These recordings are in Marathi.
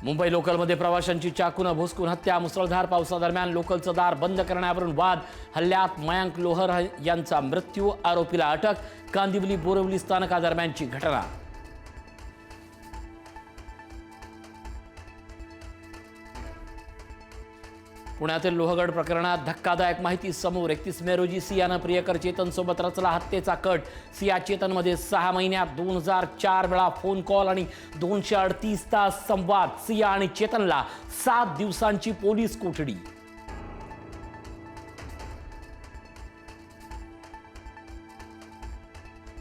मुंबई लोकलमध्ये प्रवाशांची चाकूने भोसकून हत्या. मुसळधार पावसादरम्यान लोकलचं दार बंद करण्यावरून वाद. हल्ल्यात मयांक लोहर यांचा मृत्यू, आरोपीला अटक. कांदिवली बोरिवली स्थानकादरम्यानची घटना. पुण्यातील लोहगड प्रकरणात धक्कादायक माहिती समोर. 31 मे रोजी सियानं प्रियकर चेतनसोबत रचला हत्येचा कट. सिया चेतनमध्ये 6 महिन्यात 2004 वेळा फोन कॉल आणि 238 तास संवाद. सिया आणि चेतनला 7 दिवसांची पोलीस कोठडी.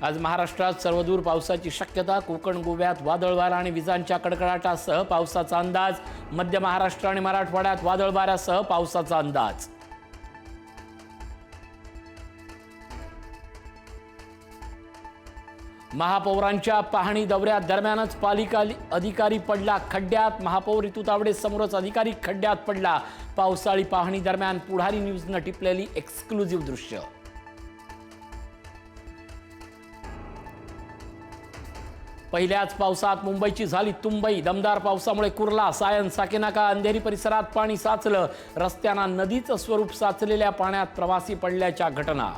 आज महाराष्ट्रात सर्वदूर पावसाची शक्यता. कोकण गोव्यात वादळ वारा आणि विजांच्या कडकडाटासह पावसाचा अंदाज. मध्य महाराष्ट्र आणि मराठवाड्यात वादळ वाऱ्यासह पावसाचा अंदाज. महापौरांच्या पाहणी दौऱ्यादरम्यानच पालिका अधिकारी पडला खड्ड्यात. महापौर ऋतू तावडे समोरच अधिकारी खड्ड्यात पडला. पावसाळी पाहणी दरम्यान पुढारी न्यूजनं टिपलेली एक्सक्लुझिव्ह दृश्य. पहिल्याच पावसात मुंबईची झाली तुंबई. दमदार पावसामुळे कुर्ला, सायन, साकेनाका, अंधेरी परिसरात पाणी साचलं. रस्त्यांना नदीचं स्वरूप. साचलेल्या पाण्यात प्रवासी पडल्याच्या घटना.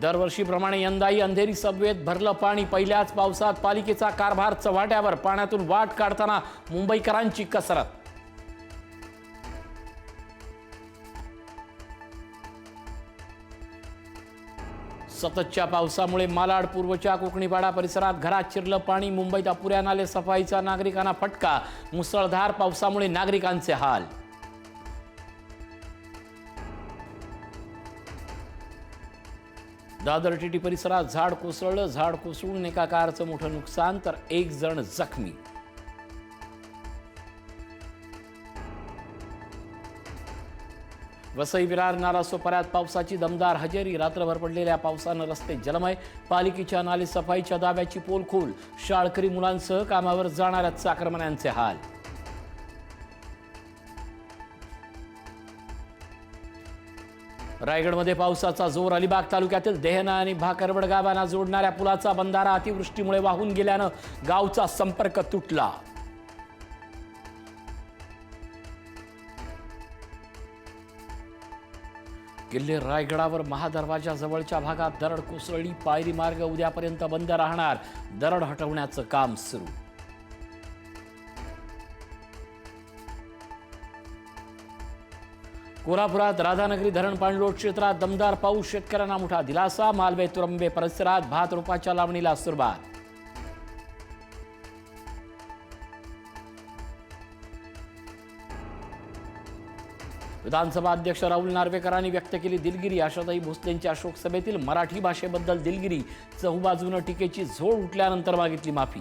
दरवर्षीप्रमाणे यंदाही अंधेरी सबवेत भरलं पाणी. पहिल्याच पावसात पालिकेचा कारभार चव्हाट्यावर. पाण्यातून वाट काढताना मुंबईकरांची कसरत. सततच्या पावसामुळे मालाड पूर्वच्या कोकणीपाडा परिसरात घरात शिरलं पाणी. मुंबईत अपुऱ्या नाले सफाईचा नागरिकांना फटका. मुसळधार पावसामुळे नागरिकांचे हाल. दादर टीटी परिसरात झाड कोसळलं. झाड कोसळून एका कारचं मोठं नुकसान तर 1 जण जखमी. वसई विरार नालासोपाऱ्यात पावसाची दमदार हजेरी. रात्रभर पडलेल्या पावसानं रस्ते जलमय. पालिकेच्या नाले सफाईच्या दाव्याची पोलखोल. शाळकरी मुलांसह कामावर जाणाऱ्या चाकरमान्यांचे हाल. रायगडमध्ये पावसाचा जोर. अलिबाग तालुक्यातील देहना आणि भाकरवड गावांना जोडणाऱ्या पुलाचा बंधारा अतिवृष्टीमुळे वाहून गेल्यानं गावचा संपर्क तुटला. किल्ले रायगडावर महादरवाजाजवळच्या भागात दरड कोसळली. पायरी मार्ग उद्यापर्यंत बंद राहणार. दरड हटवण्याचं काम सुरू. कोल्हापुरात राधानगरी धरण पाणलोट क्षेत्रात दमदार पाऊस. शेतकऱ्यांना मोठा दिलासा. मालवे तुरंबे परिसरात भात रोपाच्या लावणीला सुरुवात. विधानसभा अध्यक्ष राहुल नार्वेकरांनी व्यक्त केली दिलगिरी. आशाताई भोसलेंच्या शोकसभेतील मराठी भाषेबद्दल दिलगिरी. चहूबाजूनं टीकेची झोड उठल्यानंतर मागितली माफी.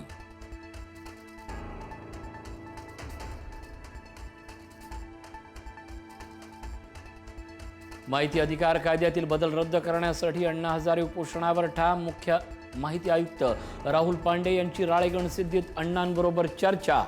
माहिती अधिकार कायद्यातील बदल रद्द करण्यासाठी अण्णा हजारे उपोषणावर ठाम. मुख्य माहिती आयुक्त राहुल पांडे यांची राळेगणसिद्धीत अण्णांबरोबर चर्चा.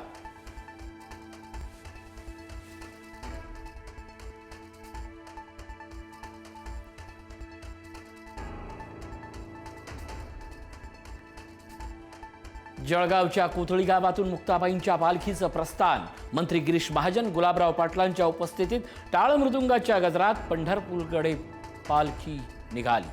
जळगावच्या कोथळी गावातून मुक्ताबाईंच्या पालखीचं प्रस्थान. मंत्री गिरीश महाजन, गुलाबराव पाटलांच्या उपस्थितीत टाळ मृदुंगाच्या गजरात पंढरपूरकडे पालखी निघाली.